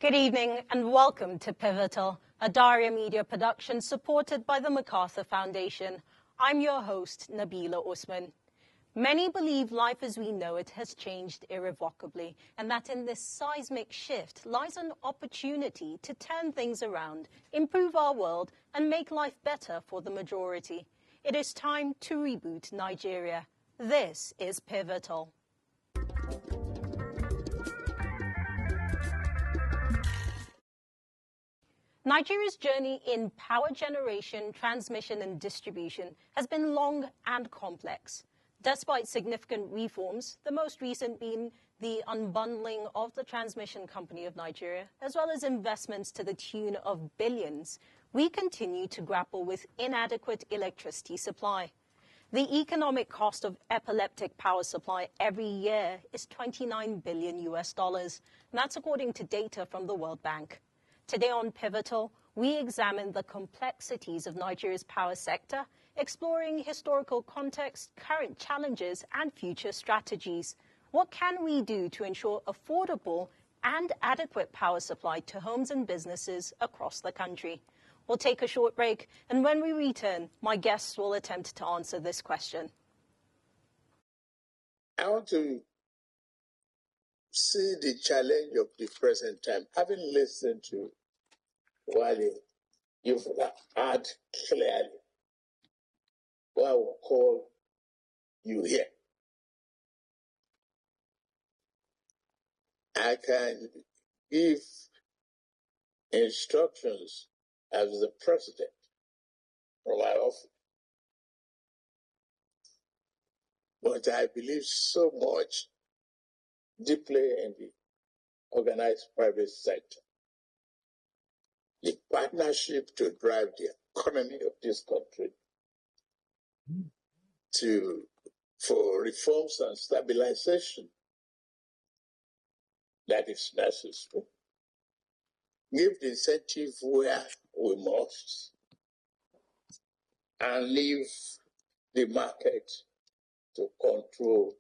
Good evening and welcome to Pivotal, a Daria Media production supported by the MacArthur Foundation. I'm your host, Nabila Osman. Many believe life as we know it has changed irrevocably, and that in this seismic shift lies an opportunity to turn things around, improve our world, and make life better for the majority. It is time to reboot Nigeria. This is Pivotal. Nigeria's journey in power generation, transmission and distribution has been long and complex. Despite significant reforms, the most recent being the unbundling of the Transmission Company of Nigeria, as well as investments to the tune of billions, we continue to grapple with inadequate electricity supply. The economic cost of epileptic power supply every year is $29 billion and that's according to data from the World Bank. Today on Pivotal, we examine the complexities of Nigeria's power sector, exploring historical context, current challenges, and future strategies. What can we do to ensure affordable and adequate power supply to homes and businesses across the country? We'll take a short break, and when we return, my guests will attempt to answer this question. I want to see the challenge of the present time. Having listened to Wale, you've heard clearly what I will call you here. I can give instructions as the president from my office, but I believe so much deeply in the organized private sector. The partnership to drive the economy of this country for reforms and stabilization that is necessary. Give the incentive where we must and leave the market to control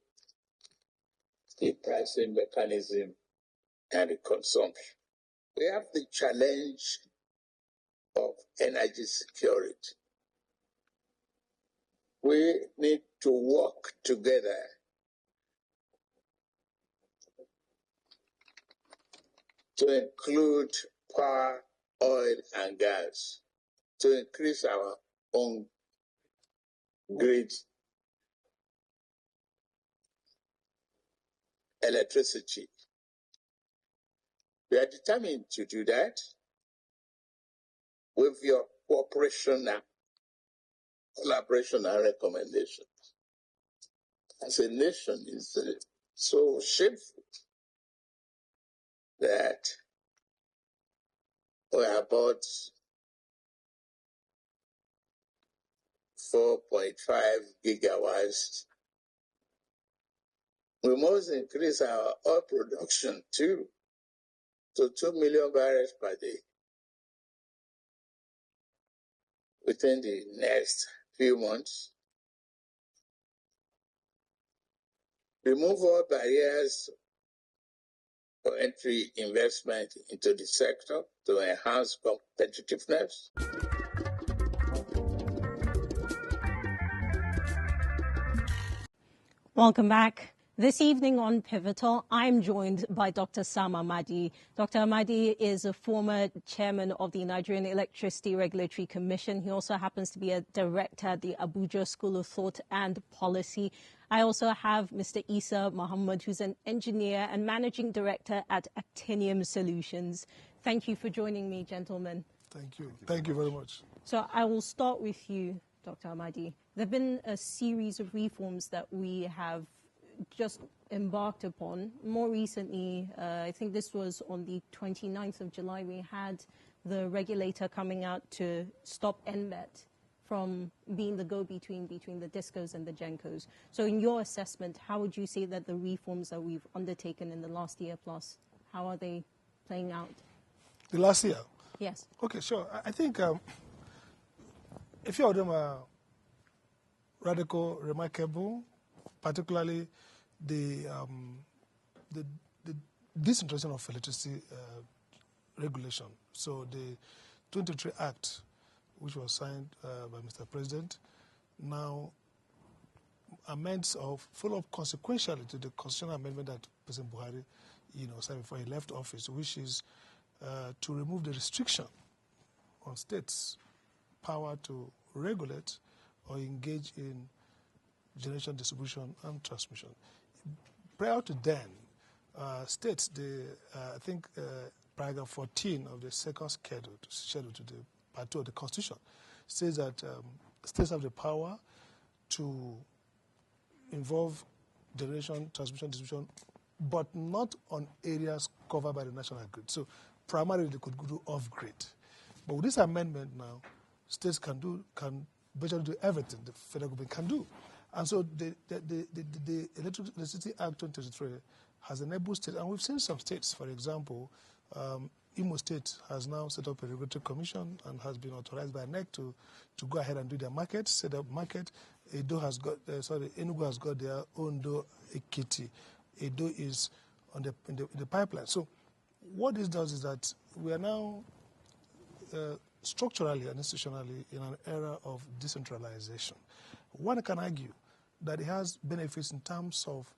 the pricing mechanism and the consumption. We have the challenge of energy security. We need to work together to include power, oil, and gas to increase our own grid electricity. We are determined to do that with your cooperation and collaboration and recommendations. As a nation, it's so shameful that we are about 4.5 gigawatts. We must increase our oil production too to 2 million barrels per day within the next few months. Remove all barriers for entry investment into the sector to enhance competitiveness. Welcome back. This evening on Pivotal, I'm joined by Dr. Sam Amadi. Dr. Amadi is a former chairman of the Nigerian Electricity Regulatory Commission. He also happens to be a director at the Abuja School of Thought and Policy. I also have Mr. Isa Muhammad, who's an engineer and managing director at Actinium Solutions. Thank you for joining me, gentlemen. Thank you. Thank you very much. So I will start with you, Dr. Amadi. There have been a series of reforms that we have just embarked upon. More recently, I think this was on the 29th of July, we had the regulator coming out to stop NBET from being the go-between between the DISCOs and the GENCOs. So in your assessment, how would you say that the reforms that we've undertaken in the last year plus, how are they playing out? The last year? Yes. Okay, sure. I think a few of them are radical, remarkable, particularly the disintegration of electricity regulation. So the 2023 Act, which was signed by Mr. President, now amends or follow up consequentially to the constitutional amendment that President Buhari, signed before he left office, which is to remove the restriction on states' power to regulate or engage in generation, distribution, and transmission. Prior to then, states, I think paragraph 14 of the second schedule to the part 2 of the Constitution says that states have the power to involve generation, transmission, distribution, but not on areas covered by the national grid. So primarily they could do off-grid. But with this amendment now, states can basically do everything the federal government can do. And so the Electricity Act 2023 has enabled states, and we've seen some states, for example, Imo State has now set up a regulatory commission and has been authorized by NEC to go ahead and do their market, set up market. Enugu has got their Ondo Ekiti. Edo is in the pipeline. So what this does is that we are now structurally and institutionally in an era of decentralization. One can argue that it has benefits in terms of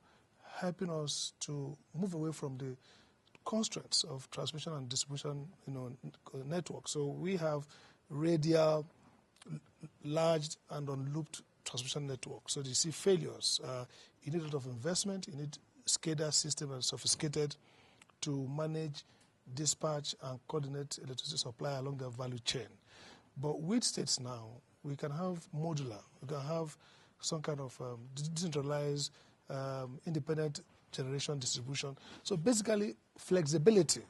helping us to move away from the constraints of transmission and distribution, network. So we have radial, large and unlooped transmission network. So you see failures. You need a lot of investment. You need SCADA system and sophisticated to manage, dispatch and coordinate electricity supply along the value chain. But with states now, we can have modular. We can have some kind of decentralized, independent generation distribution. So basically, flexibility.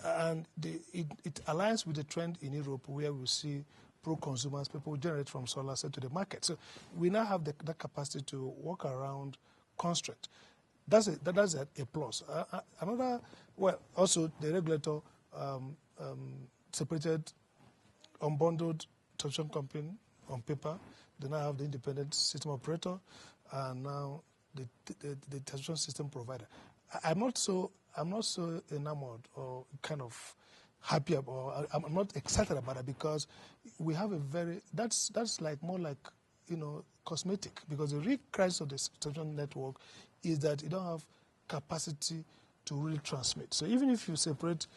And it aligns with the trend in Europe where we see pro-consumers, people generate from solar set to the market. So we now have that capacity to work around constraint. That's a plus. Also the regulator separated unbundled transmission company on paper. They now have the independent system operator and now the transmission system provider. I'm not so enamored or kind of happy or I'm not excited about it because we have that's more like cosmetic, because the real crisis of the transmission network is that you don't have capacity to really transmit. So even if you separate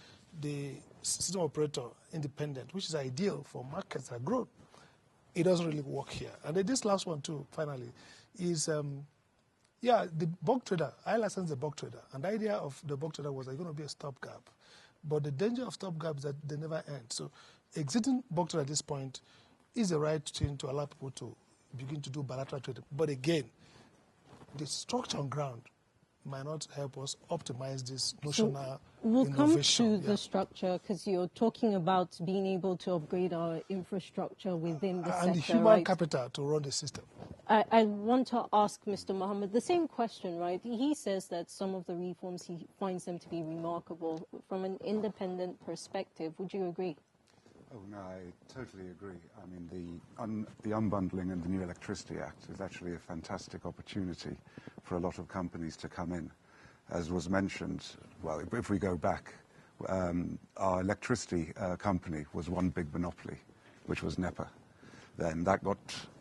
the system operator independent, which is ideal for markets that grow, it doesn't really work here. And then this last one too, finally, is the bulk trader. I licensed the bulk trader, and the idea of the bulk trader was that it's going to be a stopgap. But the danger of stopgap is that they never end. So exiting bulk trade at this point is the right thing to allow people to begin to do bilateral trading. But again, the structure on ground might not help us optimize this notional we'll innovation. Come to the structure, because you're talking about being able to upgrade our infrastructure within the sector, and the human capital to run the system. I want to ask Mr. Mohammed the same question, right? He says that some of the reforms, he finds them to be remarkable. From an independent perspective, would you agree? Oh, no, I totally agree. I mean, the unbundling and the new Electricity Act is actually a fantastic opportunity for a lot of companies to come in. As was mentioned, well, if we go back, our electricity company was one big monopoly, which was NEPA. Then that got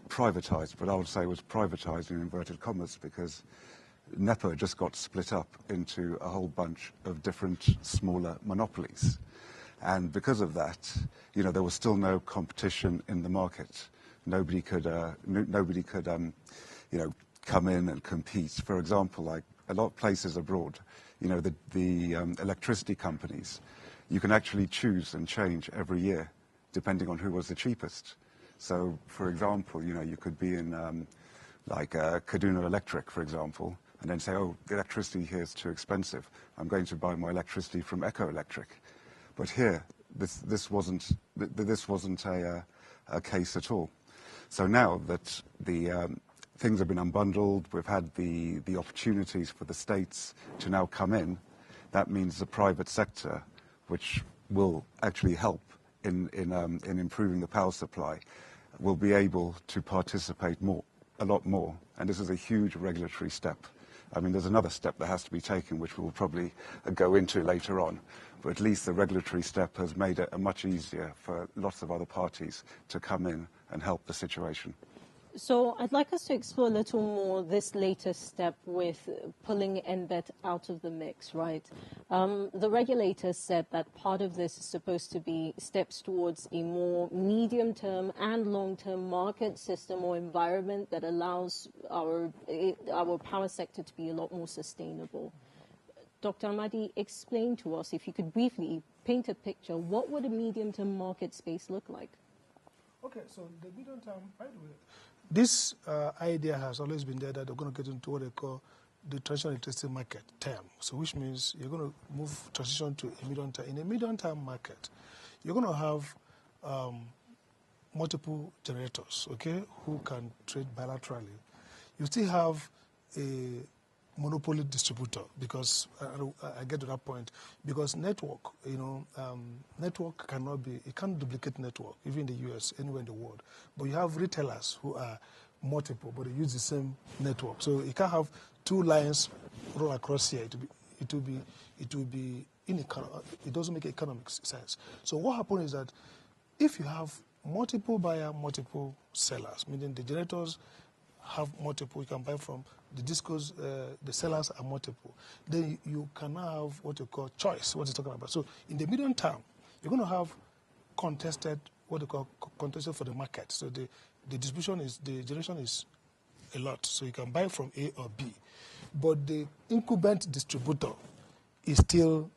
privatized, but I would say it was privatized in inverted commas because NEPA just got split up into a whole bunch of different smaller monopolies. And because of that, there was still no competition in the market. Nobody could come in and compete. For example, like a lot of places abroad, the electricity companies, you can actually choose and change every year depending on who was the cheapest. So, for example, you could be in Kaduna Electric, for example, and then say, oh, the electricity here is too expensive. I'm going to buy my electricity from Echo Electric. But here, this wasn't a case at all. So now that the things have been unbundled, we've had the opportunities for the states to now come in. That means the private sector, which will actually help in improving the power supply, will be able to participate a lot more. And this is a huge regulatory step. I mean, there's another step that has to be taken, which we'll probably go into later on. But at least the regulatory step has made it much easier for lots of other parties to come in and help the situation. So I'd like us to explore a little more this latest step with pulling NBET out of the mix, right? The regulator said that part of this is supposed to be steps towards a more medium-term and long-term market system or environment that allows our power sector to be a lot more sustainable. Dr. Amadi, explain to us, if you could briefly paint a picture, what would a medium-term market space look like? Okay, so the medium term, by the way, this idea has always been there that they're going to get into what they call the traditional electricity market term. So which means you're going to move transition to a medium term. In a medium term market, you're going to have multiple generators, okay, who can trade bilaterally. You still have a monopoly distributor, because I get to that point, because network, network cannot be, it can't duplicate network, even in the US, anywhere in the world. But you have retailers who are multiple, but they use the same network. So you can't have two lines roll across here. It will be it doesn't make economic sense. So what happens is that if you have multiple buyer, multiple sellers, meaning the generators have multiple, you can buy from the discos, the sellers are multiple, then you can now have what you call choice, what you're talking about. So in the medium term, you're going to have contested, what you call contested for the market. So the distribution is, the generation is a lot. So you can buy from A or B. But the incumbent distributor is still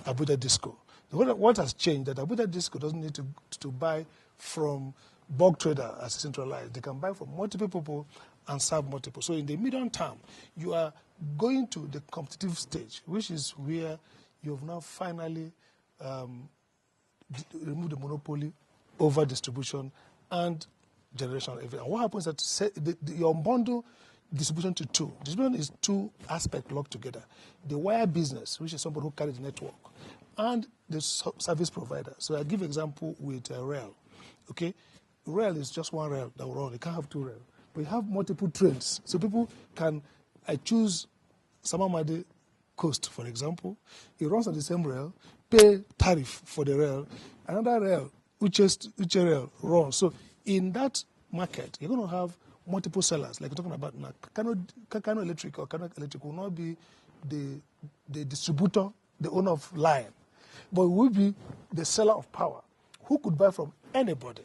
Abuja Disco. What has changed that Abuja Disco doesn't need to buy from bulk trader as centralized. They can buy from multiple people and serve multiple. So in the medium term, you are going to the competitive stage, which is where you have now finally removed the monopoly over distribution and generation. And what happens is that you unbundle distribution to two. Distribution is two aspects locked together. The wire business, which is somebody who carries the network, and the service provider. So I give an example with rail. Okay, rail is just one rail that will run. You can't have two rail. But you have multiple trains. So people can, I choose Samamadi Coast, for example. It runs on the same rail, pay tariff for the rail. Another rail, Uche rail, runs. So in that market, you're going to have multiple sellers, like we're talking about now. Kano Electric or Kano Electric will not be the distributor, the owner of line, but will be the seller of power, who could buy from anybody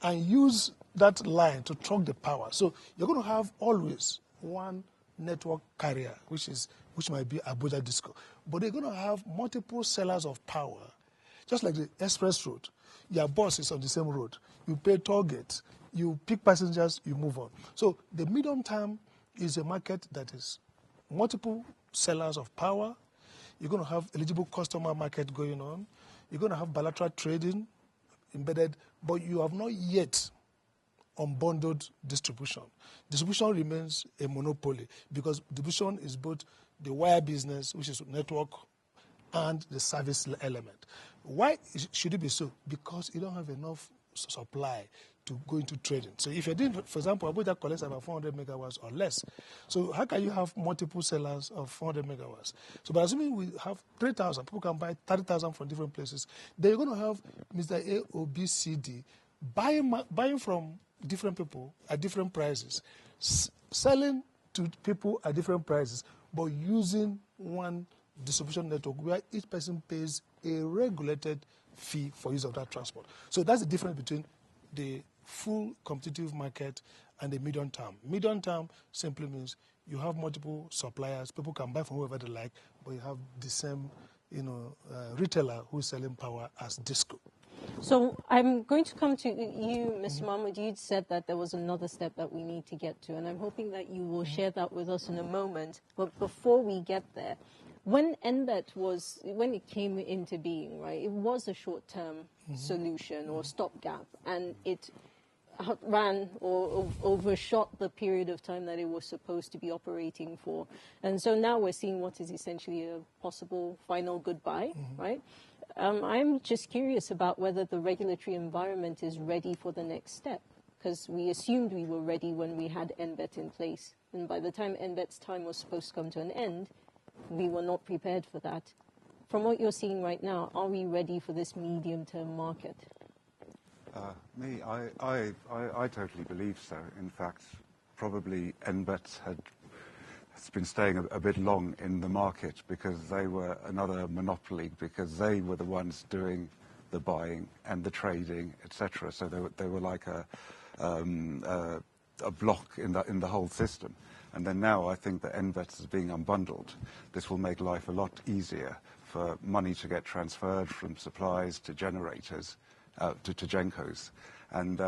and use that line to truck the power. So you're going to have always one network carrier, which might be Abuja Disco. But they're going to have multiple sellers of power, just like the express road. Your bus is on the same road. You pay toll gate, you pick passengers, you move on. So the medium term is a market that is multiple sellers of power. You're going to have eligible customer market going on. You're going to have bilateral trading embedded, but you have not yet unbundled distribution. Distribution remains a monopoly because distribution is both the wire business, which is network, and the service element. Why should it be so? Because you don't have enough supply to go into trading. So if you're doing, for example, Abuja collects about 400 megawatts or less. So how can you have multiple sellers of 400 megawatts? So by assuming we have 3,000, people can buy 30,000 from different places, then you're going to have Mr. A or B, C, D buying from different people at different prices, selling to people at different prices, but using one distribution network where each person pays a regulated fee for use of that transport. So that's the difference between the full competitive market and the medium term. Medium term simply means you have multiple suppliers, people can buy from whoever they like, but you have the same retailer who's selling power as Disco. So I'm going to come to you, Mr. Mahmoud. You said that there was another step that we need to get to, and I'm hoping that you will share that with us in a moment. But before we get there, when when it came into being, right, it was a short-term solution or stopgap, and it outran or overshot the period of time that it was supposed to be operating for. And so now we're seeing what is essentially a possible final goodbye, right? I'm just curious about whether the regulatory environment is ready for the next step, because we assumed we were ready when we had NBET in place. And by the time NBET's time was supposed to come to an end, we were not prepared for that. From what you're seeing right now, are we ready for this medium-term market? I totally believe so. In fact, probably NBET has been staying a bit long in the market because they were another monopoly, because they were the ones doing the buying and the trading, etc. So they were like a block in the whole system. And then now I think that NBET is being unbundled. This will make life a lot easier for money to get transferred from supplies to generators, to GENCOs, and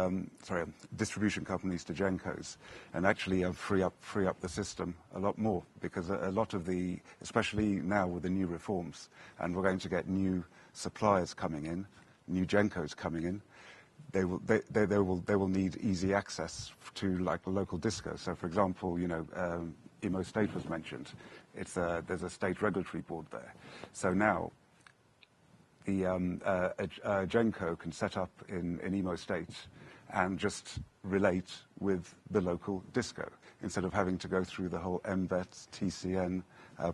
distribution companies to GENCOs, and actually free up the system a lot more, because a lot of especially now with the new reforms, and we're going to get new suppliers coming in, new GENCOs coming in. They will need easy access to like a local disco. So, for example, Imo State was mentioned. There's a state regulatory board there. So now the GENCO can set up in Imo State and just relate with the local disco instead of having to go through the whole MBET, TCN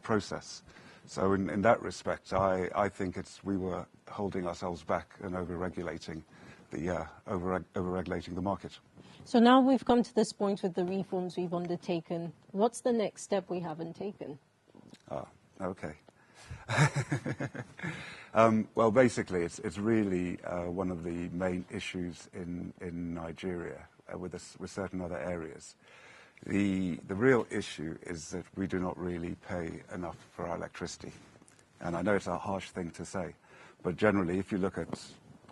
process. So in that respect, I think we were holding ourselves back and over-regulating the market. So now we've come to this point with the reforms we've undertaken. What's the next step we haven't taken? Okay. Well, basically, it's really one of the main issues in Nigeria with certain other areas. The real issue is that we do not really pay enough for our electricity. And I know it's a harsh thing to say, but generally, if you look at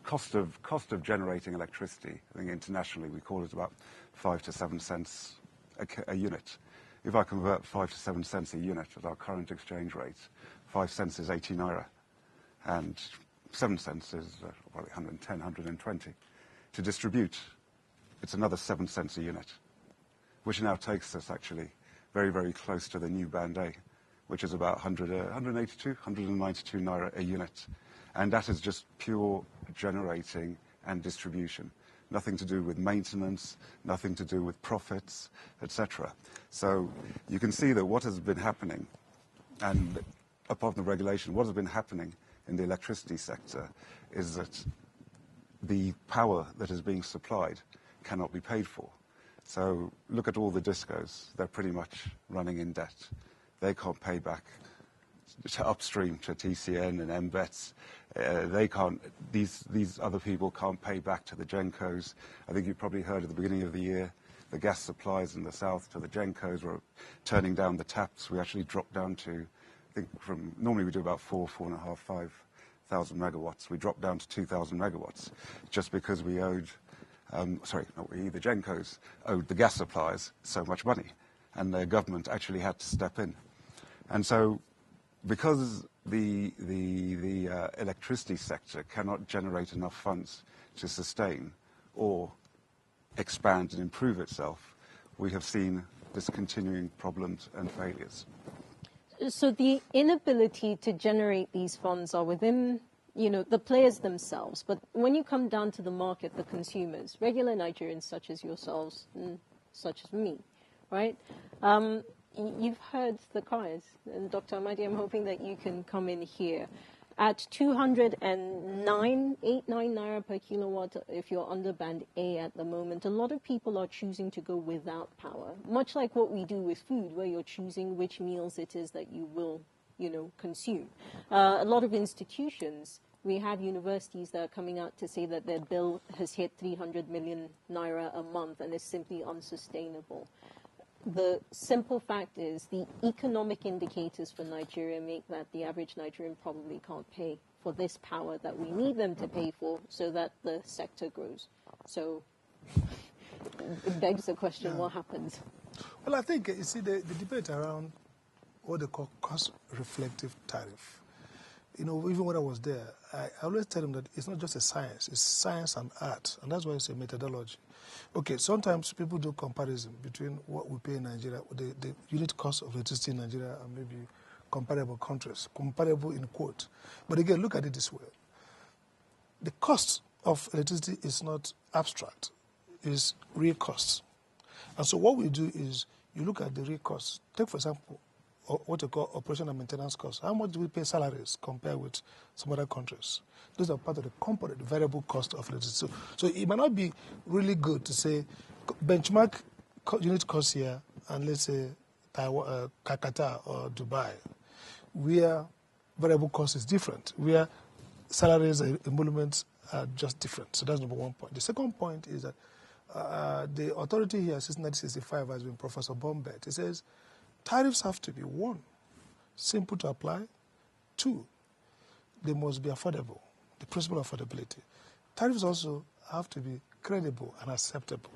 cost of generating electricity, I think internationally we call it about 5 to 7 cents a unit. If I convert 5 to 7 cents a unit at our current exchange rate, 5 cents is 80 naira, and 7 cents is probably 110, 120. To distribute, it's another 7 cents a unit, which now takes us actually very, very close to the new Band A, which is about 182, 192 naira a unit. And that is just pure generating and distribution. Nothing to do with maintenance, nothing to do with profits, etc. So you can see that what has been happening, and apart from the regulation, what has been happening in the electricity sector is that the power that is being supplied cannot be paid for. So look at all the discos. They're pretty much running in debt. They can't pay back upstream to TCN and MBETs. They can't. These other people can't pay back to the GENCOs. I think you probably heard at the beginning of the year, the gas supplies in the south to the GENCOs were turning down the taps. We actually dropped down to, I think, normally we do about 4,500, 5,000 megawatts. We dropped down to 2,000 megawatts just because we owed. The GENCOs owed the gas suppliers so much money, and the government actually had to step in. And so, because the electricity sector cannot generate enough funds to sustain or expand and improve itself, we have seen discontinuing problems and failures. So the inability to generate these funds are within, the players themselves. But when you come down to the market, the consumers, regular Nigerians such as yourselves and such as me, right? You've heard the cries. And Dr. Amadi, I'm hoping that you can come in here. At 209 naira per kilowatt, if you're under Band A at the moment, a lot of people are choosing to go without power, much like what we do with food, where you're choosing which meals it is that you will, consume. A lot of institutions, we have universities that are coming out to say that their bill has hit 300 million naira a month and is simply unsustainable. The simple fact is the economic indicators for Nigeria make that the average Nigerian probably can't pay for this power that we need them to pay for so that the sector grows. So it begs the question, what happens? Well, I think, you see, the debate around what they call cost-reflective tariff, even when I was there, I always tell them that it's not just a science, it's science and art, and that's why it's a methodology. Okay, sometimes people do comparison between what we pay in Nigeria, the unit cost of electricity in Nigeria and maybe comparable countries, comparable in quote. But again, look at it this way. The cost of electricity is not abstract, it's real costs. And so what we do is you look at the real costs. Take, for example, what you call operation and maintenance costs. How much do we pay salaries compared with some other countries? Those are part of the component, the variable cost of electricity. So it might not be really good to say benchmark unit costs here and let's say Taiwan, Qatar or Dubai, where variable cost is different, where salaries and emoluments are just different. So that's number one point. The second point is that the authority here since 1965 has been Professor Bombet. He says tariffs have to be, one, simple to apply, two, they must be affordable, the principle of affordability. Tariffs also have to be credible and acceptable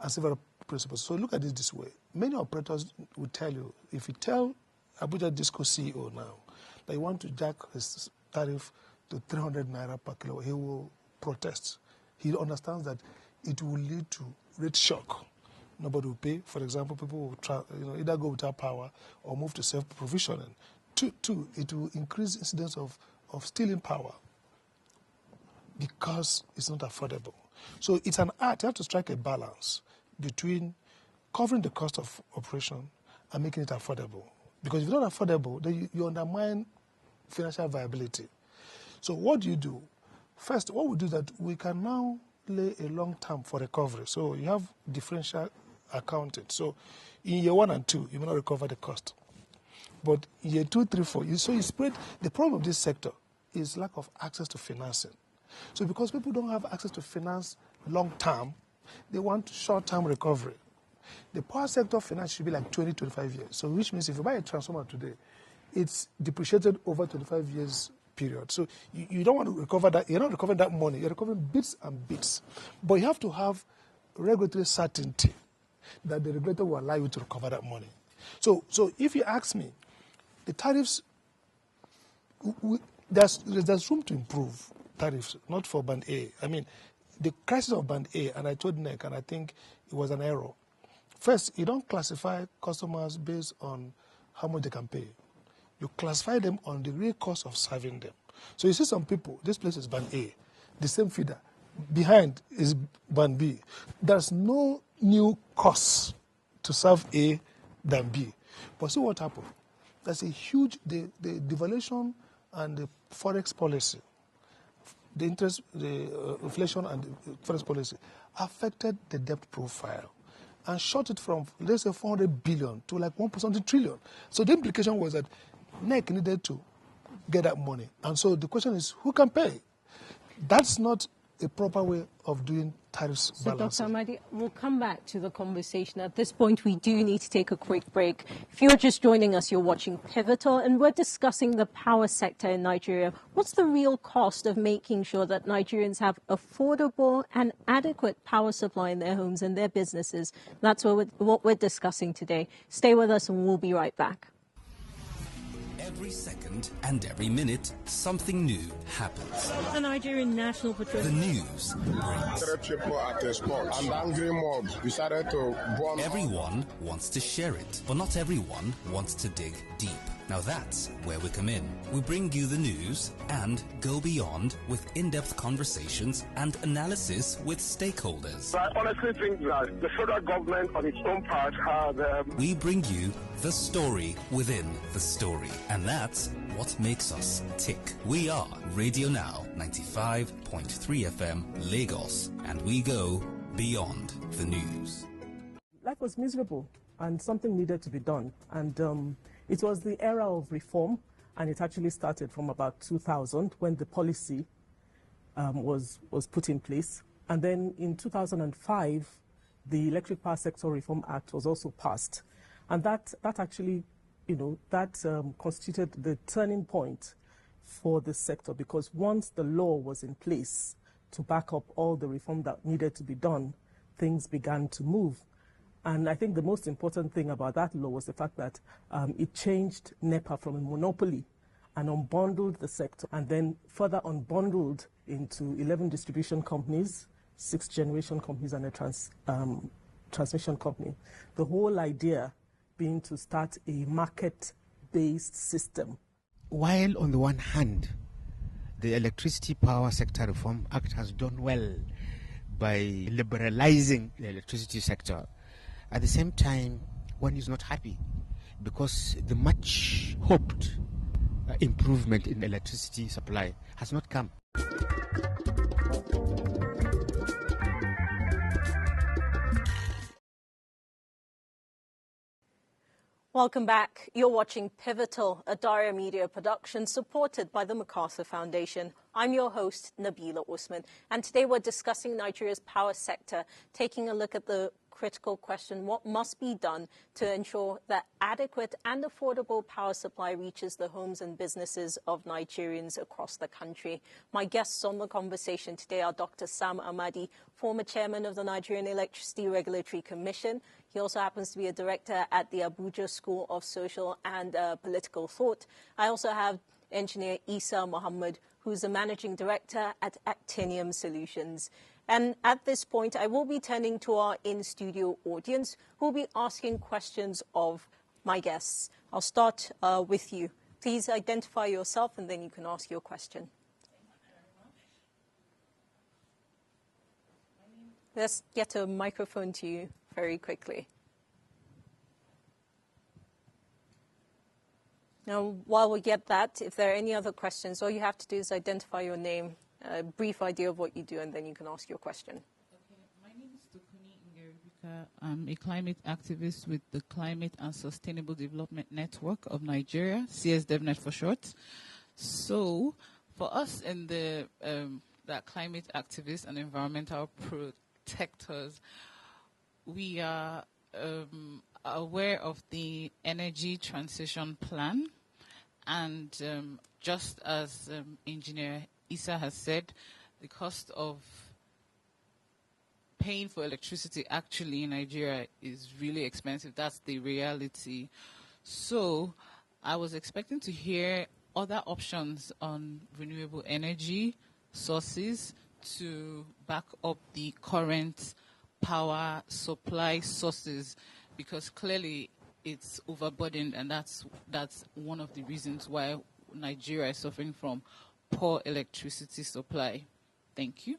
as several principles. So look at it this way. Many operators will tell you, if you tell Abuja Disco CEO now that you want to jack his tariff to 300 naira per kilo, he will protest. He understands that it will lead to rate shock. Nobody will pay. For example, people will either go without power or move to self-provisioning. Two, it will increase incidence of stealing power because it's not affordable. So it's an art. You have to strike a balance between covering the cost of operation and making it affordable. Because if it's not affordable, then you undermine financial viability. So what do? First, what we do is that we can now lay a long term for recovery. So you have differential accounting. So in year 1 and 2, you may not recover the cost. But in year 2, 3, 4, so you spread. The problem of this sector is lack of access to financing. So because people don't have access to finance long term, they want short term recovery. The power sector finance should be like 20, 25 years. So which means if you buy a transformer today, it's depreciated over 25 years period. So you don't want to recover that. You're not recovering that money. You're recovering bits and bits. But you have to have regulatory certainty that the regulator will allow you to recover that money. So if you ask me, the tariffs, there's room to improve tariffs, not for Band A. I mean, the crisis of Band A, and I told NEC, and I think it was an error. First, you don't classify customers based on how much they can pay. You classify them on the real cost of serving them. So you see some people, this place is Band A, the same feeder. Behind is Band B. There's no new cost to serve A than B. But see what happened. There's a huge, the devaluation and the forex policy, the interest, the inflation and the forex policy affected the debt profile and shot it from, let's say, 400 billion to like 1% trillion. So the implication was that NEC needed to get that money. And so the question is, who can pay? That's not a proper way of doing tariffs balancing. So Dr. Amadi, we'll come back to the conversation. At this point, we do need to take a quick break. If you're just joining us, you're watching Pivotal, and we're discussing the power sector in Nigeria. What's the real cost of making sure that Nigerians have affordable and adequate power supply in their homes and their businesses? That's what we're discussing today. Stay with us, and we'll be right back. Every second and every minute, something new happens. The Nigerian National Patrol. The news brings. 3 people at a spot, and angry mob decided to burn. Everyone wants to share it, but not everyone wants to dig deep. Now that's where we come in. We bring you the news and go beyond with in-depth conversations and analysis with stakeholders. I honestly think that the federal government on its own part has... We bring you the story within the story. And that's what makes us tick. We are Radio Now 95.3 FM Lagos, and we go beyond the news. Life was miserable and something needed to be done. And it was the era of reform, and it actually started from about 2000 when the policy was put in place. And then in 2005, the Electric Power Sector Reform Act was also passed. And that actually, constituted the turning point for the sector, because once the law was in place to back up all the reform that needed to be done, things began to move. And I think the most important thing about that law was the fact that it changed NEPA from a monopoly and unbundled the sector, and then further unbundled into 11 distribution companies, 6 generation companies, and a transmission company. The whole idea being to start a market-based system. While on the one hand, the Electricity Power Sector Reform Act has done well by liberalizing the electricity sector, at the same time, one is not happy because the much hoped improvement in electricity supply has not come. Welcome back. You're watching Pivotal, a Daria Media production supported by the MacArthur Foundation. I'm your host, Nabila Usman, and today we're discussing Nigeria's power sector, taking a look at the critical question, what must be done to ensure that adequate and affordable power supply reaches the homes and businesses of Nigerians across the country. My guests on the conversation today are Dr. Sam Amadi, former chairman of the Nigerian Electricity Regulatory Commission. He also happens to be a director at the Abuja School of Social and Political Thought. I also have engineer Isa Muhammad, who's the managing director at Actinium Solutions. And at this point, I will be turning to our in-studio audience, who will be asking questions of my guests. I'll start with you. Please identify yourself, and then you can ask your question. Let's get a microphone to you very quickly. Now, while we get that, if there are any other questions, all you have to do is identify your name, a brief idea of what you do, and then you can ask your question. Okay, my name is Tokuni Ngerubika. I'm a climate activist with the Climate and Sustainable Development Network of Nigeria, CSDevNet for short. So, for us in the that climate activists and environmental protectors, we are aware of the Energy Transition Plan, and just as Engineer Isa has said, the cost of paying for electricity actually in Nigeria is really expensive. That's the reality. So I was expecting to hear other options on renewable energy sources to back up the current power supply sources, because clearly it's overburdened, and that's one of the reasons why Nigeria is suffering from poor electricity supply. Thank you.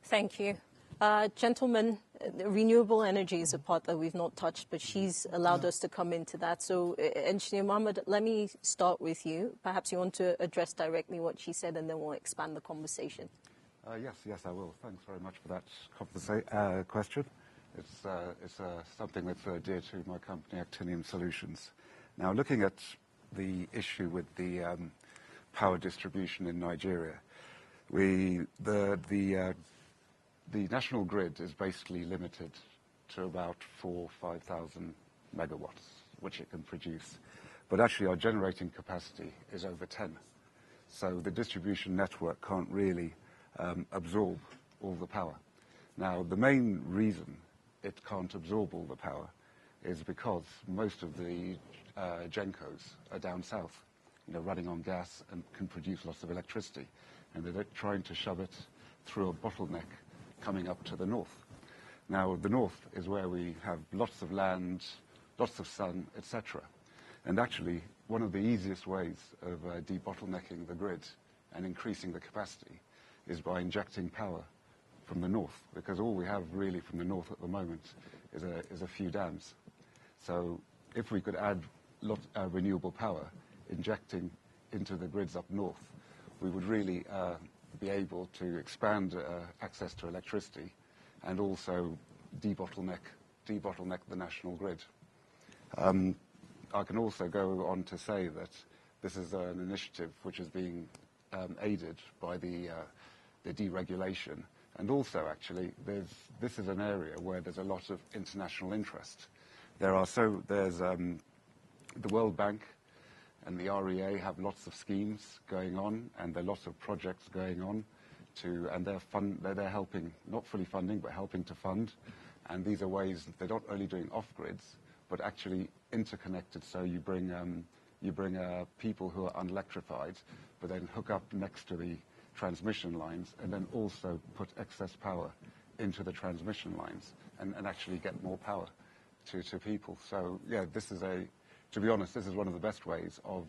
Thank you. Gentlemen, renewable energy is a part that we've not touched, but she's allowed us to come into that. So, Engineer Mohammed, let me start with you. Perhaps you want to address directly what she said, and then we'll expand the conversation. Yes, I will. Thanks very much for that question. It's something that's dear to my company, Actinium Solutions. Now, looking at the issue with the power distribution in Nigeria, the national grid is basically limited to about 4,000 or 5,000 megawatts, which it can produce. But actually, our generating capacity is over 10. So the distribution network can't really absorb all the power. Now, the main reason it can't absorb all the power is because most of the GENCOs are down south, running on gas and can produce lots of electricity. And they're trying to shove it through a bottleneck coming up to the north. Now, the north is where we have lots of land, lots of sun, etc. And actually, one of the easiest ways of debottlenecking the grid and increasing the capacity is by injecting power from the north, because all we have really from the north at the moment is a few dams. So if we could add renewable power injecting into the grids up north, we would really be able to expand access to electricity and also debottleneck the national grid. I can also go on to say that this is an initiative which is being aided by the deregulation, and also actually this is an area where there's a lot of international interest. There's the World Bank and the REA have lots of schemes going on, and there are lots of projects going on and they're helping, not fully funding, but helping to fund. And these are ways they're not only doing off-grids, but actually interconnected. So you bring people who are unelectrified, but then hook up next to the transmission lines, and then also put excess power into the transmission lines and actually get more power to people. So yeah, to be honest, this is one of the best ways of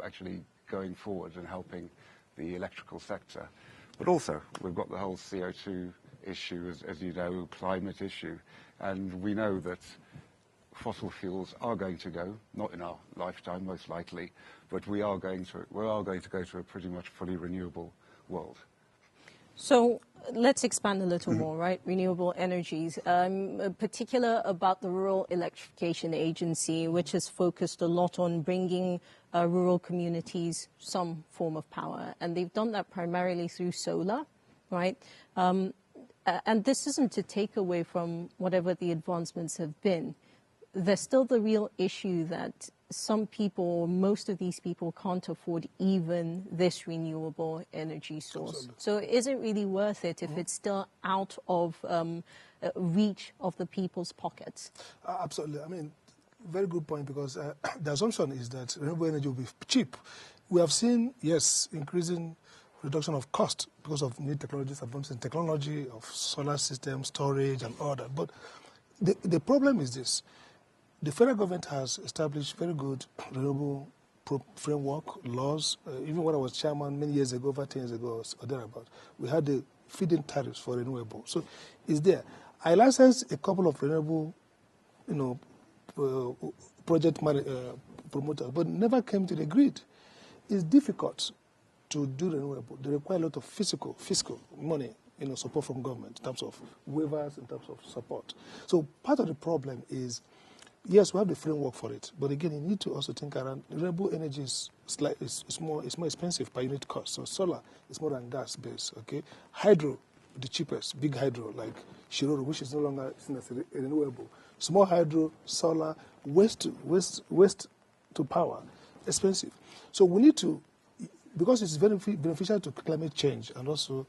actually going forward and helping the electrical sector. But also, we've got the whole CO2 issue, as you know, climate issue. And we know that fossil fuels are going to go, not in our lifetime most likely, but we are going to go to a pretty much fully renewable world. So let's expand a little more, right? Renewable energies, particular about the Rural Electrification Agency, which has focused a lot on bringing rural communities some form of power. And they've done that primarily through solar, right? And this isn't to take away from whatever the advancements have been. There's still the real issue that some people, most of these people, can't afford even this renewable energy source. Absolutely. So is it really worth it if it's still out of reach of the people's pockets? Absolutely. I mean, very good point, because the assumption is that renewable energy will be cheap. We have seen, yes, increasing reduction of cost because of new technologies, advances in technology, of solar systems, storage, and all that. But the problem is this. The federal government has established very good renewable framework, laws. Even when I was chairman many years ago, over 10 years ago or thereabout, we had the feed-in tariffs for renewable. So it's there. I licensed a couple of renewable, project promoters, but never came to the grid. It's difficult to do renewable. They require a lot of fiscal money, support from government in terms of waivers, in terms of support. So part of the problem is, yes, we have the framework for it, but again, you need to also think around renewable energy is more expensive per unit cost. So solar is more than gas based. Okay, hydro, the cheapest, big hydro like Shiroro, which is no longer seen as a renewable. Small hydro, solar, waste to power, expensive. So we need to, because it's very beneficial to climate change and also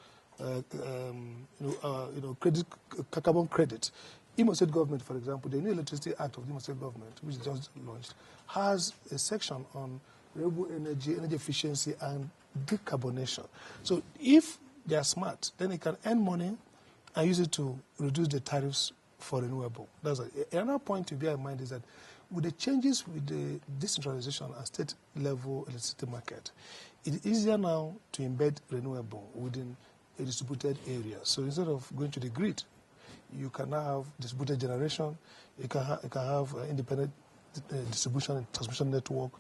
carbon credit. Imo State government, for example, the new Electricity Act of the Imo State government, which is just launched, has a section on renewable energy efficiency, and decarbonation. So if they are smart, then they can earn money and use it to reduce the tariffs for renewable. That's another point to bear in mind is that with the changes with the decentralization and state-level electricity market, it is easier now to embed renewable within a distributed area. So instead of going to the grid, you can now have distributed generation. You can have independent distribution and transmission network.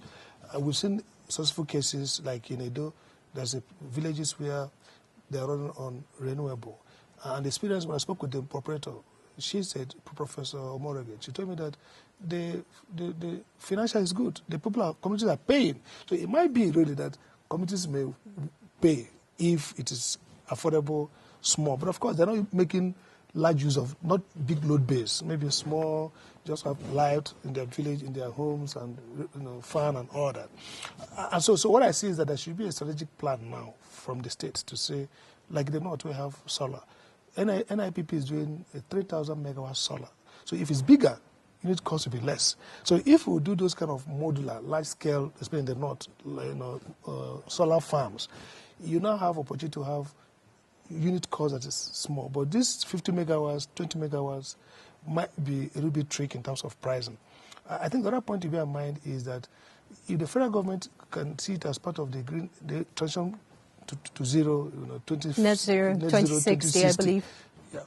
We've seen successful cases like in Edo. There's villages where they are running on renewable. And the experience, when I spoke with the operator, she said, Professor Omorege, she told me that the financial is good. The communities are paying. So it might be really that communities may pay if it is affordable, small. But of course, they're not making large use of, not big load base, maybe small, just have light in their village, in their homes, and fan and all that. And so what I see is that there should be a strategic plan now from the state to say, like the North, we have solar. NIPP is doing a 3,000 megawatt solar. So if it's bigger, unit cost will be less. So if we do those kind of modular, large scale, especially in the North, solar farms, you now have opportunity to have unit cost that is small. But this 50 megawatts, 20 megawatts might be a little bit tricky in terms of pricing. I think the other point to bear in mind is that if the federal government can see it as part of the transition to zero, net zero 2060, I believe. Yeah.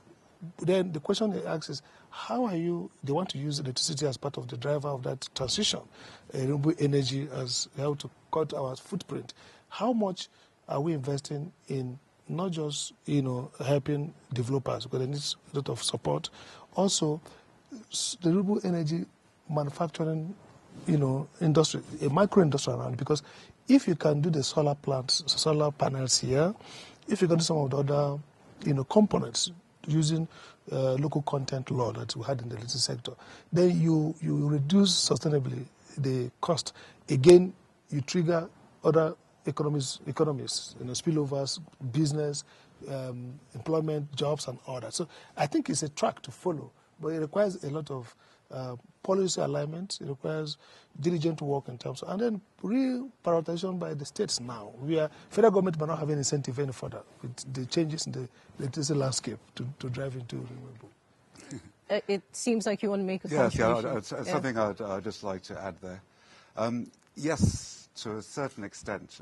Then the question they ask is, how are they want to use electricity as part of the driver of that transition, renewable energy as how to cut our footprint. How much are we investing in not just, helping developers, because they need a lot of support. Also, the renewable energy manufacturing, industry, a micro-industry around, because if you can do the solar plants, solar panels here, if you can do some of the other, components using local content law that we had in the electricity sector, then you reduce sustainably the cost. Again, you trigger other economies, spillovers, business, employment, jobs, and all that. So I think it's a track to follow, but it requires a lot of policy alignment. It requires diligent work in terms of, and then real prioritization by the states now. Federal government might not have any incentive any further with the changes in the electricity landscape to drive into renewable. It seems like you want to make a contribution. Something I'd just like to add there. Yes, to a certain extent,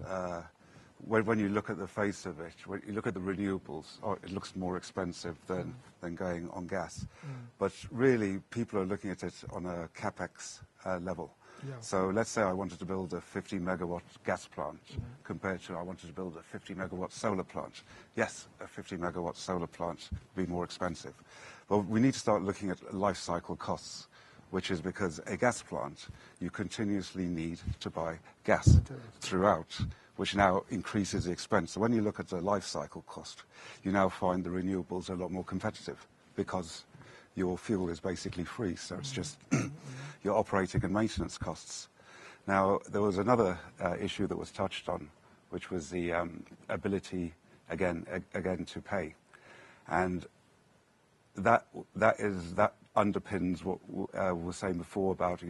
when you look at the face of it, when you look at the renewables, it looks more expensive than going on gas. But really, people are looking at it on a capex level. Yeah. So let's say I wanted to build a 50 megawatt gas plant compared to I wanted to build a 50 megawatt solar plant. Yes, a 50 megawatt solar plant would be more expensive. But we need to start looking at life cycle costs, which is because a gas plant, you continuously need to buy gas throughout, which now increases the expense. So when you look at the life cycle cost, you now find the renewables are a lot more competitive because your fuel is basically free, so it's just your operating and maintenance costs. Now, there was another issue that was touched on, which was the ability, again, to pay. And that underpins what we were saying before about,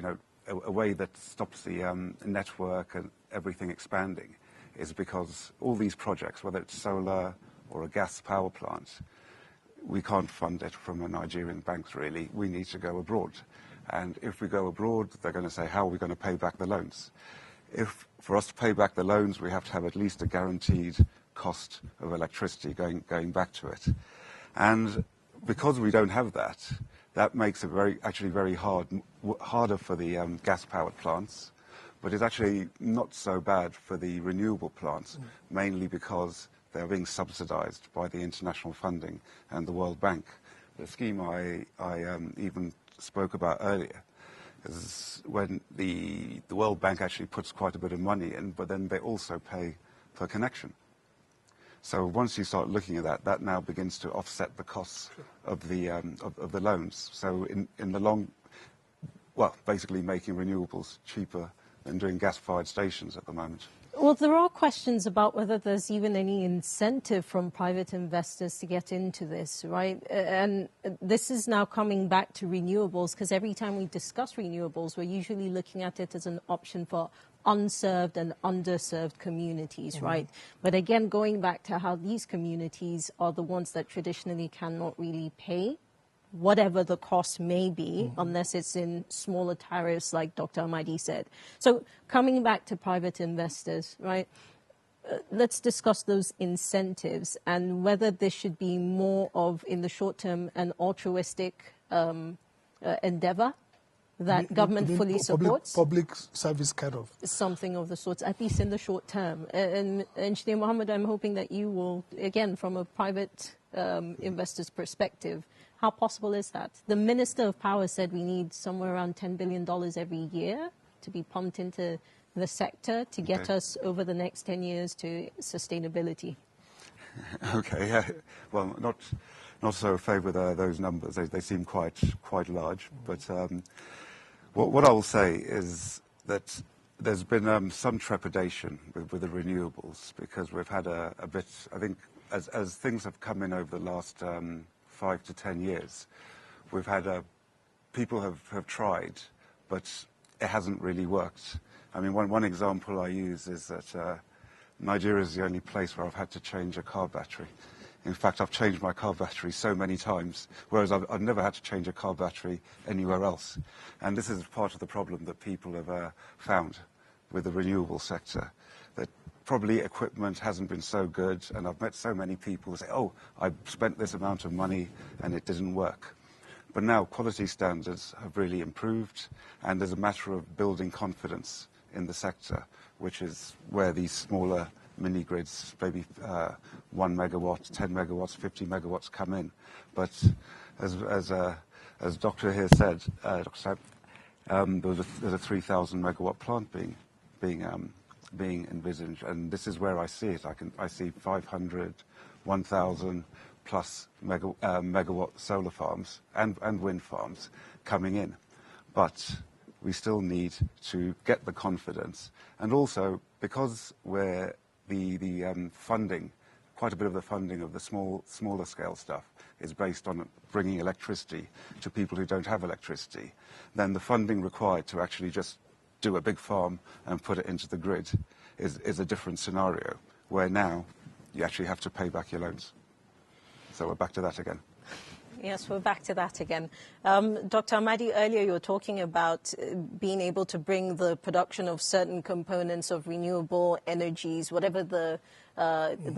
a way that stops the network and everything expanding is because all these projects, whether it's solar or a gas power plant, we can't fund it from a Nigerian bank, really. We need to go abroad. And if we go abroad, they're going to say, how are we going to pay back the loans? For us to pay back the loans, we have to have at least a guaranteed cost of electricity going back to it. And because we don't have that, that makes it very harder for the gas-powered plants, but it's actually not so bad for the renewable plants, mainly because they're being subsidized by the international funding and the World Bank. The scheme I even spoke about earlier is when the World Bank actually puts quite a bit of money in, but then they also pay per connection. So once you start looking at that, that now begins to offset the costs of the loans. So in the long, basically making renewables cheaper than doing gas-fired stations at the moment. Well, there are questions about whether there's even any incentive from private investors to get into this, right? And this is now coming back to renewables, because every time we discuss renewables, we're usually looking at it as an option for unserved and underserved communities, right? But again, going back to how these communities are the ones that traditionally cannot really pay whatever the cost may be, unless it's in smaller tariffs, like Dr. Amadi said. So coming back to private investors, right, let's discuss those incentives and whether this should be more of, in the short term, an altruistic endeavor that government fully supports. Public service kind of. Something of the sort, at least in the short term. And Engineer Mohammed, I'm hoping that you will, again, from a private investor's perspective, how possible is that? The Minister of Power said we need somewhere around $10 billion every year to be pumped into the sector to get us over the next 10 years to sustainability. Okay, yeah. Well, not so favoured with those numbers. They seem quite large. But what I will say is that there's been some trepidation with the renewables because we've had a bit, I think, as things have come in over the last 5 to 10 years, we've had people have tried, but it hasn't really worked. I mean, one example I use is that Nigeria is the only place where I've had to change a car battery. In fact, I've changed my car battery so many times, whereas I've never had to change a car battery anywhere else. And this is part of the problem that people have found with the renewable sector, that probably equipment hasn't been so good, and I've met so many people who say, oh, I spent this amount of money and it didn't work. But now quality standards have really improved, and there's a matter of building confidence in the sector, which is where these smaller mini-grids, maybe 1 megawatt, 10 megawatts, 50 megawatts come in. But as Dr. here said, Dr. Saib, there's a 3,000 megawatt plant being envisaged, and this is where I see it. I see 500, 1,000 plus megawatt solar farms and wind farms coming in. But we still need to get the confidence, and also because we're the funding, quite a bit of the funding of the smaller scale stuff is based on bringing electricity to people who don't have electricity, then the funding required to actually just do a big farm and put it into the grid is a different scenario, where now you actually have to pay back your loans. So we're back to that again. Yes, we're back to that again. Dr. Amadi, earlier you were talking about being able to bring the production of certain components of renewable energies, whatever the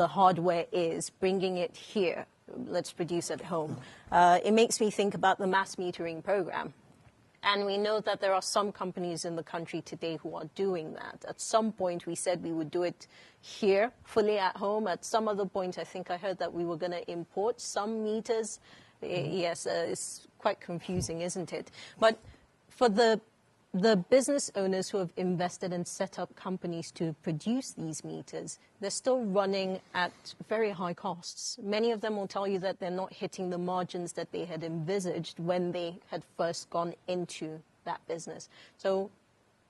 hardware is, bringing it here. Let's produce at home. It makes me think about the mass metering program. And we know that there are some companies in the country today who are doing that. At some point, we said we would do it here, fully at home. At some other point, I think I heard that we were going to import some meters. Yes, it's quite confusing, isn't it? But for the business owners who have invested and set up companies to produce these meters, they're still running at very high costs. Many of them will tell you that they're not hitting the margins that they had envisaged when they had first gone into that business. So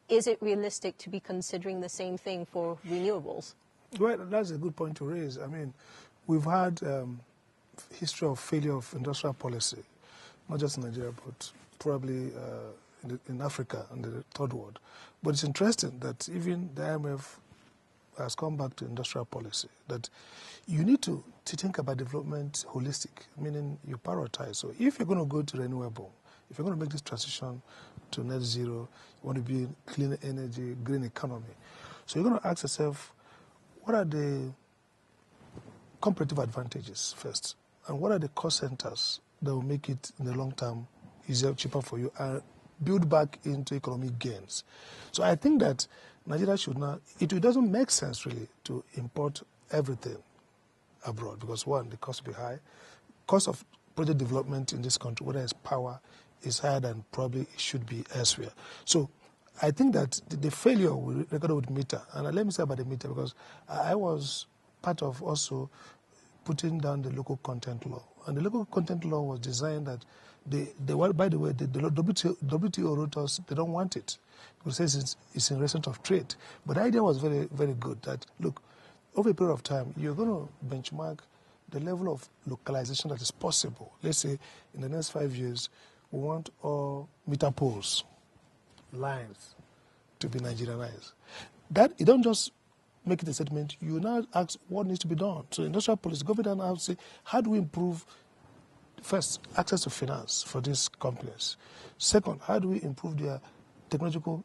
is it realistic to be considering the same thing for renewables? Well, that's a good point to raise. I mean, we've had history of failure of industrial policy, not just in Nigeria, but probably in Africa and the third world. But it's interesting that even the IMF has come back to industrial policy, that you need to think about development holistic, meaning you prioritize. So if you're going to go to renewable, if you're going to make this transition to net zero, you want to be in clean energy, green economy. So you're going to ask yourself, what are the competitive advantages first? And what are the cost centers that will make it in the long term easier, cheaper for you, and build back into economic gains? So I think that Nigeria should not, it doesn't make sense really to import everything abroad because one, the cost will be high. Cost of project development in this country, whether it's power, is higher than probably it should be elsewhere. So I think that the failure we recorded with meter, and let me say about the meter because I was part of also putting down the local content law. And the local content law was designed that by the way, the WTO wrote us, they don't want it. It says it's in relation of trade. But the idea was very, very good that, look, over a period of time, you're going to benchmark the level of localization that is possible. Let's say in the next 5 years, we want all meter poles, lines, to be Nigerianized. That, you don't just make it a statement, you now ask what needs to be done. So industrial policy, government now say, how do we improve, first, access to finance for these companies? Second, how do we improve their technological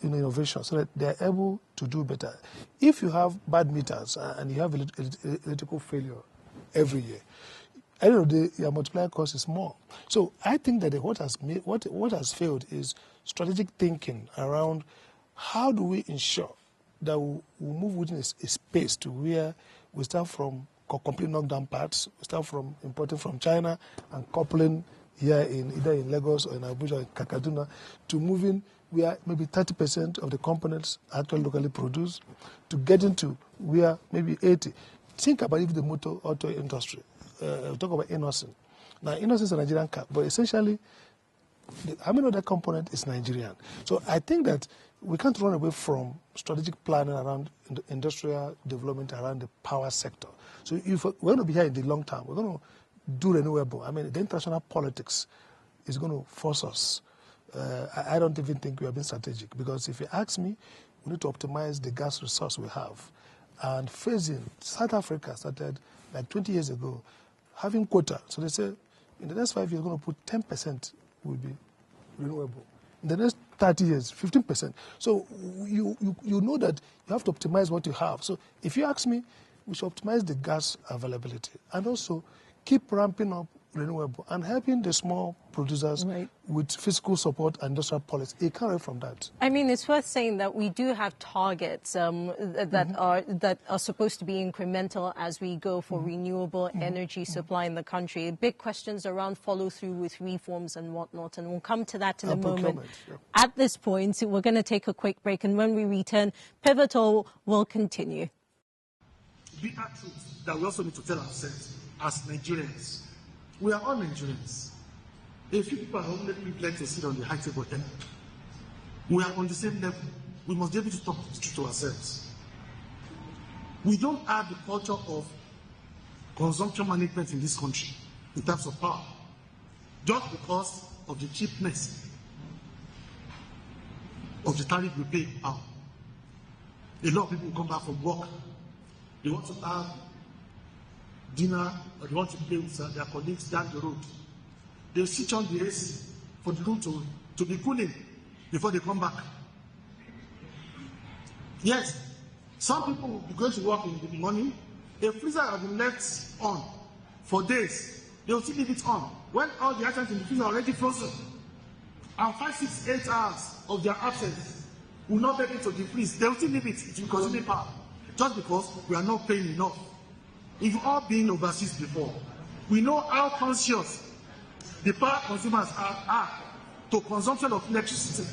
innovation so that they're able to do better? If you have bad meters and you have electrical failure every year, at the end of the day, your multiplier cost is more. So I think that what has failed is strategic thinking around how do we ensure that we move within a space to where we start from complete knockdown parts, we start from importing from China and coupling here either in Lagos or in Abuja or in Kaduna to moving where maybe 30% of the components are actually locally produced to getting to where maybe 80%. Think about even the motor auto industry. We talk about Innocent. Now, Innocent is a Nigerian car, but essentially, how many of that component is Nigerian? So I think that we can't run away from strategic planning around industrial development around the power sector. So if we're going to be here in the long term, we're going to do renewable. I mean, the international politics is going to force us. I don't even think we are being strategic because if you ask me, we need to optimize the gas resource we have. And phasing, South Africa started like 20 years ago, having quota. So they say in the next 5 years, we're going to put 10% will be renewable. In the next 30 years, 15%. So you know that you have to optimize what you have. So if you ask me, we should optimize the gas availability and also keep ramping up renewable and helping the small producers with fiscal support and industrial policy. It can't run from that. I mean, it's worth saying that we do have targets that are supposed to be incremental as we go for renewable energy supply in the country. Big questions around follow through with reforms and whatnot, and we'll come to that in a moment. At this point, we're going to take a quick break, and when we return, Pivotal will continue. Bitter truth that we also need to tell ourselves as Nigerians. We are all Nigerians. A few people are only privileged to sit on the high table here. We are on the same level. We must be able to talk to ourselves. We don't have the culture of consumption management in this country in terms of power, just because of the cheapness of the tariff we pay power. A lot of people come back from work. They want to have dinner or they want to play with their colleagues down the road. they switch on the AC for the room to be cooling before they come back. Yes, some people will be going to work in the morning. A freezer has been left on for days. They will still leave it on when all the items in the freezer are already frozen. And 5, 6, 8 hours of their absence will not be able to defreeze. They will still leave it. It will consume power. Just because we are not paying enough. If you've all been overseas before, we know how conscious the power consumers are to consumption of electricity.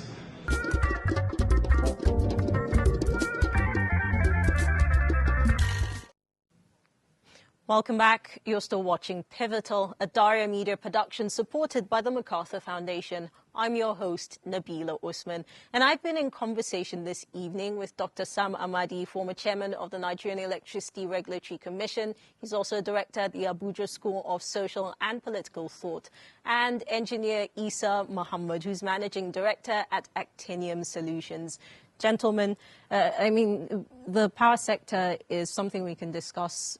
Welcome back. You're still watching Pivotal, a Daria Media production supported by the MacArthur Foundation. I'm your host, Nabila Usman, and I've been in conversation this evening with Dr. Sam Amadi, former chairman of the Nigerian Electricity Regulatory Commission. He's also a director at the Abuja School of Social and Political Thought, and engineer Isa Muhammad, who's managing director at Actinium Solutions. Gentlemen, the power sector is something we can discuss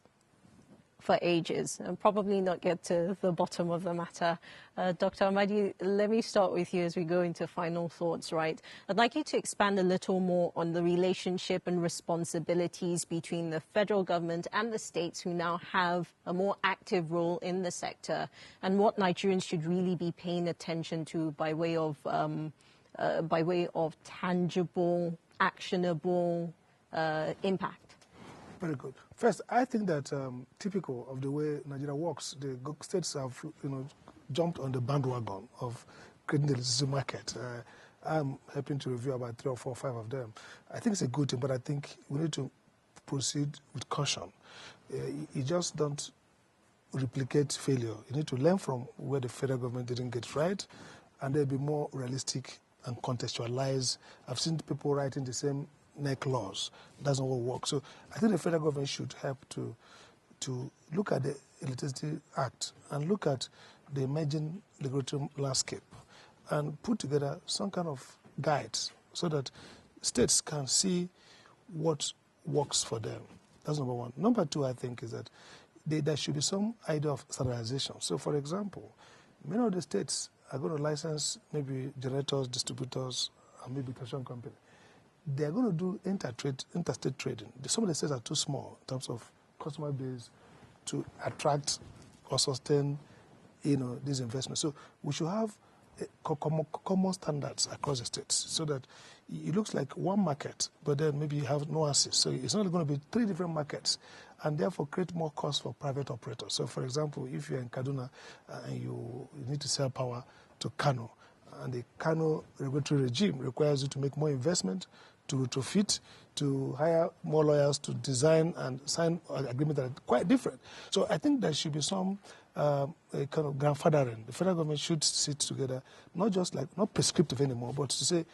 for ages and probably not get to the bottom of the matter. Dr. Amadi, let me start with you as we go into final thoughts, right? I'd like you to expand a little more on the relationship and responsibilities between the federal government and the states who now have a more active role in the sector, and what Nigerians should really be paying attention to by way of tangible, actionable impact. Very good. First, I think that typical of the way Nigeria works, the states have, jumped on the bandwagon of creating the electricity market. I'm helping to review about 3 or 4 or 5 of them. I think it's a good thing, but I think we need to proceed with caution. You just don't replicate failure. You need to learn from where the federal government didn't get right, and then be more realistic and contextualize. I've seen people writing the same NEC laws. It doesn't all work. So I think the federal government should help to look at the Electricity Act and look at the emerging regulatory landscape and put together some kind of guides so that states can see what works for them. That's number one. Number two, I think, is that there should be some idea of standardization. So, for example, many of the states are going to license maybe generators, distributors, and maybe construction company. They are going to do interstate trading. Some of the states are too small in terms of customer base to attract or sustain, these investments. So we should have common standards across the states so that it looks like one market, but then maybe you have nuances. So it's not going to be 3 different markets, and therefore create more cost for private operators. So, for example, if you're in Kaduna and you need to sell power to Kano, and the Kano regulatory regime requires you to make more investment, to retrofit, to hire more lawyers to design and sign agreements that are quite different. So I think there should be some kind of grandfathering. The federal government should sit together, not prescriptive anymore, but to say,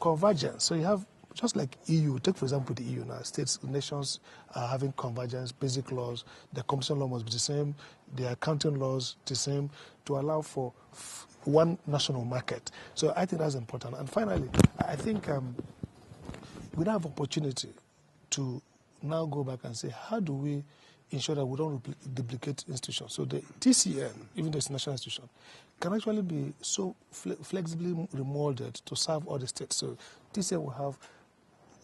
convergence. So you have, just like EU, take for example the EU now, states, nations are having convergence, basic laws, the competition law must be the same, the accounting laws the same, to allow for one national market. So I think that's important. And finally, I think we have opportunity to now go back and say, how do we ensure that we don't duplicate institutions? So the TCN, even though it's a national institution, can actually be so flexibly remolded to serve all the states. So TCN will have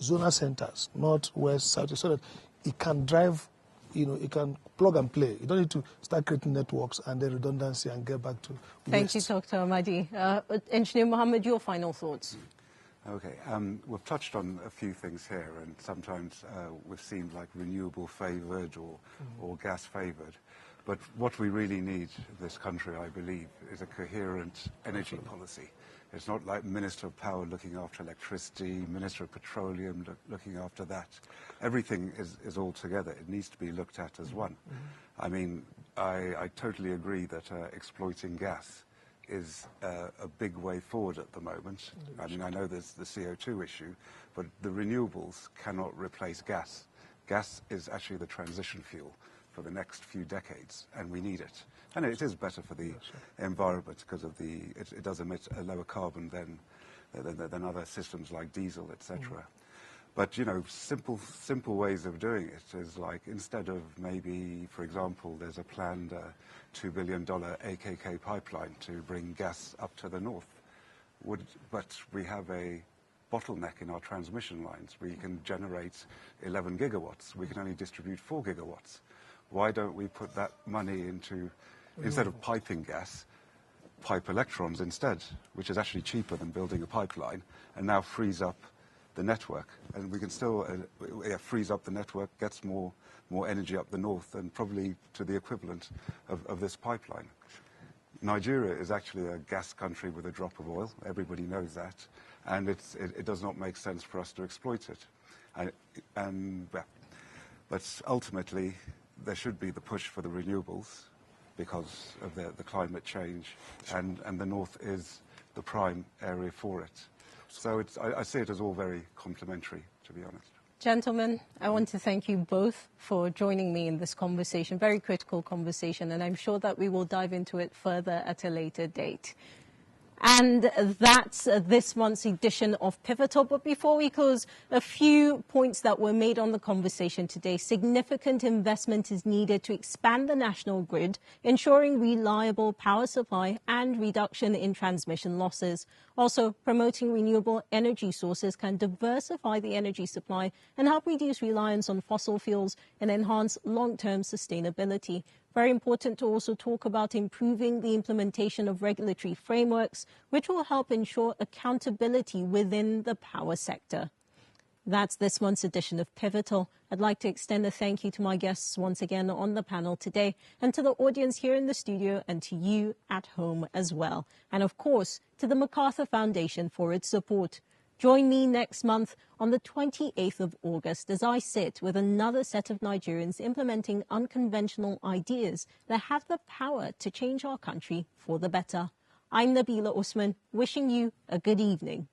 zonal centers, north, west, south, so that it can drive, it can plug and play. You don't need to start creating networks and then redundancy and get back to Thank you, Dr. Amadi. Engineer Mohammed, your final thoughts. Okay, we've touched on a few things here, and sometimes we've seen like renewable favoured or gas favoured. But what we really need in this country, I believe, is a coherent energy policy. It's not like Minister of Power looking after electricity, Minister of Petroleum looking after that. Everything is all together. It needs to be looked at as one. I mean, I totally agree that exploiting gas is a big way forward at the moment. I mean, I know there's the CO2 issue, but the renewables cannot replace gas. Gas is actually the transition fuel for the next few decades, and we need it. And it is better for the environment because of it does emit a lower carbon than other systems like diesel, etc. But, you know, simple ways of doing it is like, instead of maybe, for example, there's a planned $2 billion AKK pipeline to bring gas up to the north. But we have a bottleneck in our transmission lines. We can generate 11 gigawatts. We can only distribute 4 gigawatts. Why don't we put that money into, instead of piping gas, pipe electrons instead, which is actually cheaper than building a pipeline, and now frees up the network. And we can still, frees up the network, gets more energy up the north, and probably to the equivalent of this pipeline. Nigeria is actually a gas country with a drop of oil. Everybody knows that. And it does not make sense for us to exploit it. But ultimately, there should be the push for the renewables because of the climate change, and the north is the prime area for it. So I see it as all very complementary, to be honest. Gentlemen, I want to thank you both for joining me in this conversation, very critical conversation, and I'm sure that we will dive into it further at a later date. And that's this month's edition of Pivotal. But before we close, a few points that were made on the conversation today. Significant investment is needed to expand the national grid, ensuring reliable power supply and reduction in transmission losses. Also, promoting renewable energy sources can diversify the energy supply and help reduce reliance on fossil fuels and enhance long-term sustainability. Very important to also talk about improving the implementation of regulatory frameworks, which will help ensure accountability within the power sector. That's this month's edition of Pivotal. I'd like to extend a thank you to my guests once again on the panel today, and to the audience here in the studio, and to you at home as well. And of course, to the MacArthur Foundation for its support. Join me next month on the 28th of August as I sit with another set of Nigerians implementing unconventional ideas that have the power to change our country for the better. I'm Nabila Usman, wishing you a good evening.